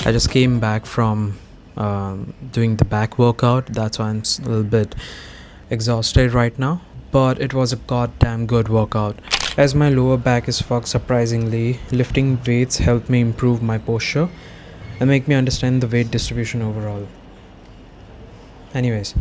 I just came back from doing the back workout. That's why I'm a little bit exhausted right now. But it was a goddamn good workout. As my lower back is fucked, surprisingly, lifting weights helped me improve my posture and make me understand the weight distribution overall. Anyways,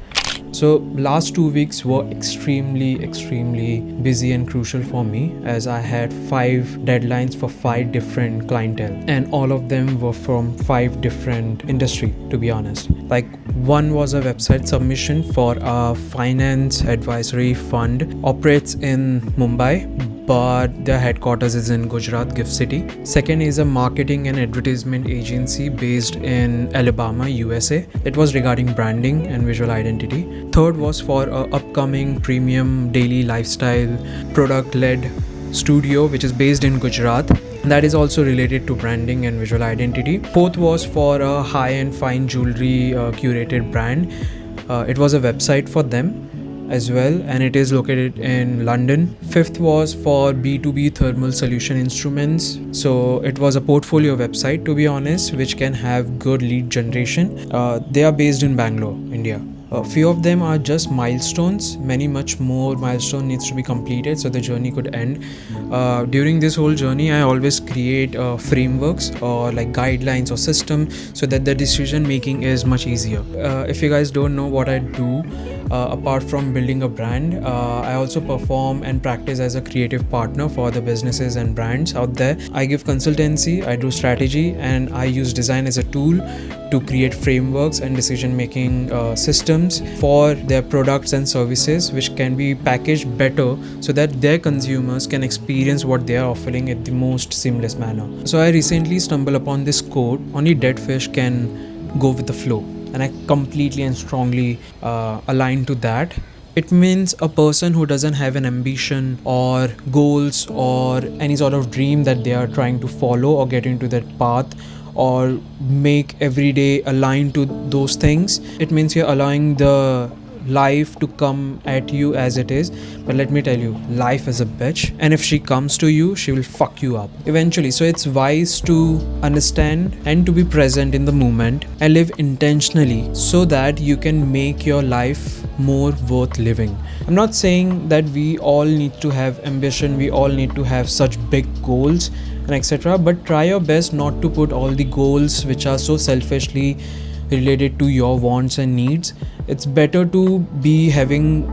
so last 2 weeks were extremely busy and crucial for me, as I had 5 deadlines for 5 different clientele, and all of them were from 5 different industry, to be honest. Like, one was a website submission for a finance advisory fund, operates in Mumbai, but their headquarters is in Gujarat, Gift City. Second is a marketing and advertisement agency based in Alabama, USA. It was regarding branding and visual identity. Third was for a upcoming premium daily lifestyle product-led studio, which is based in Gujarat. That is also related to branding and visual identity. Fourth was for a high-end fine jewelry curated brand. It was a website for them as well, and it is located in London. Fifth was for B2B thermal solution instruments. So it was a portfolio website, to be honest, which can have good lead generation. They are based in Bangalore, India. A few of them are just milestones. Much more milestone needs to be completed so the journey could end. During this whole journey, I always create frameworks or like guidelines or system so that the decision making is much easier. If you guys don't know what I do, apart from building a brand, I also perform and practice as a creative partner for the businesses and brands out there. I give consultancy, I do strategy, and I use design as a tool to create frameworks and decision making systems for their products and services, which can be packaged better so that their consumers can experience what they are offering in the most seamless manner. So I recently stumbled upon this quote: only dead fish can go with the flow. And I completely and strongly align to that. It means a person who doesn't have an ambition or goals or any sort of dream that they are trying to follow or get into that path or make every day align to those things. It means you're allowing the life to come at you as it is. But let me tell you, life is a bitch, and if she comes to you, she will fuck you up eventually. So it's wise to understand and to be present in the moment and live intentionally so that you can make your life more worth living. I'm not saying that we all need to have ambition, we all need to have such big goals and etc., but try your best not to put all the goals which are so selfishly related to your wants and needs. It's better to be having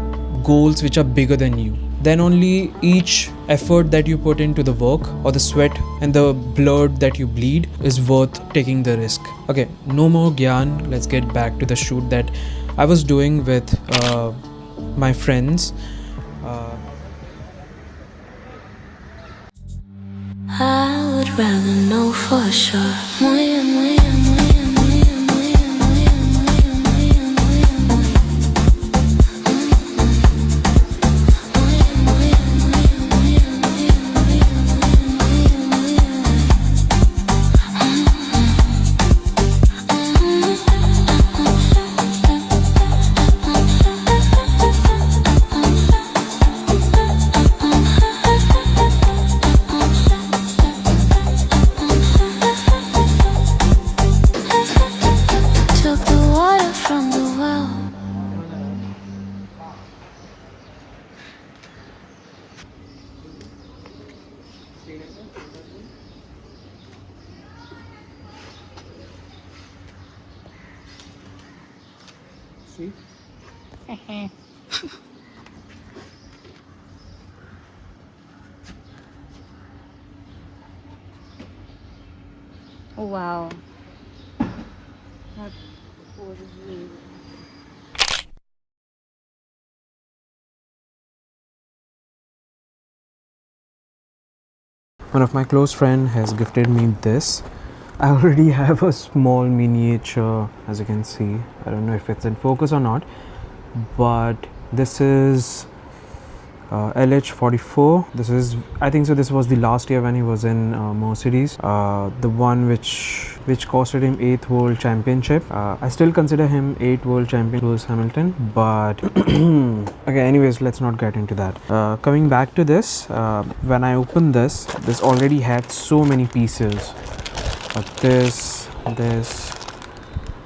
goals which are bigger than you. Then only each effort that you put into the work or the sweat and the blood that you bleed is worth taking the risk. Okay, no more gyan. Let's get back to the shoot that I was doing with my friends. I would rather know for sure. See? Oh, wow. That was really... One of my close friend has gifted me this. I already have a small miniature, as you can see. I don't know if it's in focus or not, but this is LH44. This is, I think so, this was the last year when he was in Mercedes, the one which costed him 8th world championship. I still consider him 8th world champion Lewis Hamilton, but okay, anyways, let's not get into that. Coming back to this, when I opened this already had so many pieces. This, this,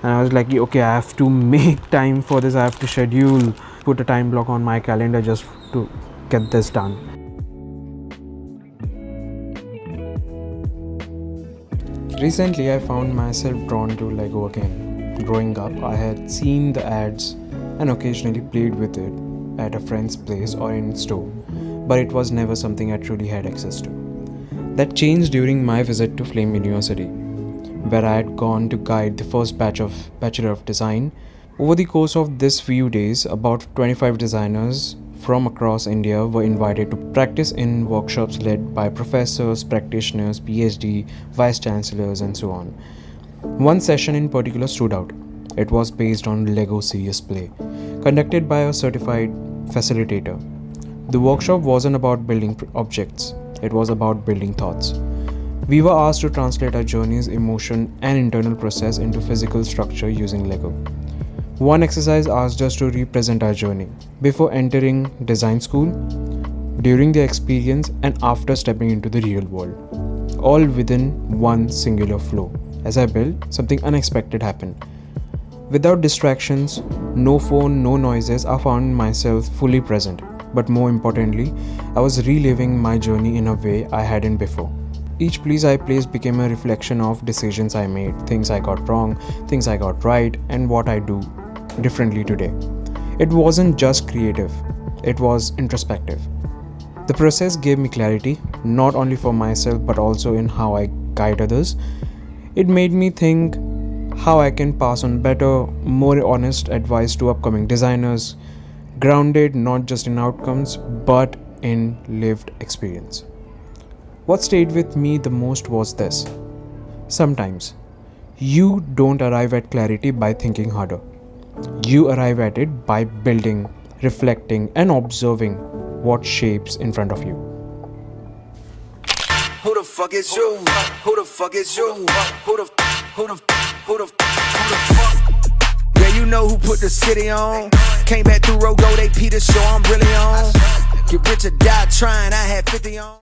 and I was like, okay, I have to make time for this. I have to schedule, put a time block on my calendar just to get this done. Recently, I found myself drawn to Lego again. Growing up, I had seen the ads and occasionally played with it at a friend's place or in store, but it was never something I truly had access to. That changed during my visit to Flame University, where I had gone to guide the first batch of Bachelor of Design. Over the course of this few days, about 25 designers from across India were invited to practice in workshops led by professors, practitioners, PhD, vice chancellors, and so on. One session in particular stood out. It was based on Lego Serious Play, conducted by a certified facilitator. The workshop wasn't about building objects, it was about building thoughts. We were asked to translate our journeys, emotion, and internal process into physical structure using Lego. One exercise asked us to represent our journey before entering design school, during the experience, and after stepping into the real world. All within one singular flow. As I built, something unexpected happened. Without distractions, no phone, no noises, I found myself fully present. But more importantly, I was reliving my journey in a way I hadn't before. Each piece I placed became a reflection of decisions I made, things I got wrong, things I got right, and what I do differently today. It wasn't just creative, it was introspective. The process gave me clarity, not only for myself but also in how I guide others. It made me think how I can pass on better, more honest advice to upcoming designers, grounded not just in outcomes but in lived experience. What stayed with me the most was this. Sometimes you don't arrive at clarity by thinking harder. You arrive at it by building, reflecting, and observing what shapes in front of you. Who the fuck is you? Who the fuck is you? Who the fuck? Yeah, you know who put the city on. Came back through Rogo, they Peter show I'm really on. Get rich or die trying, I had 50 on.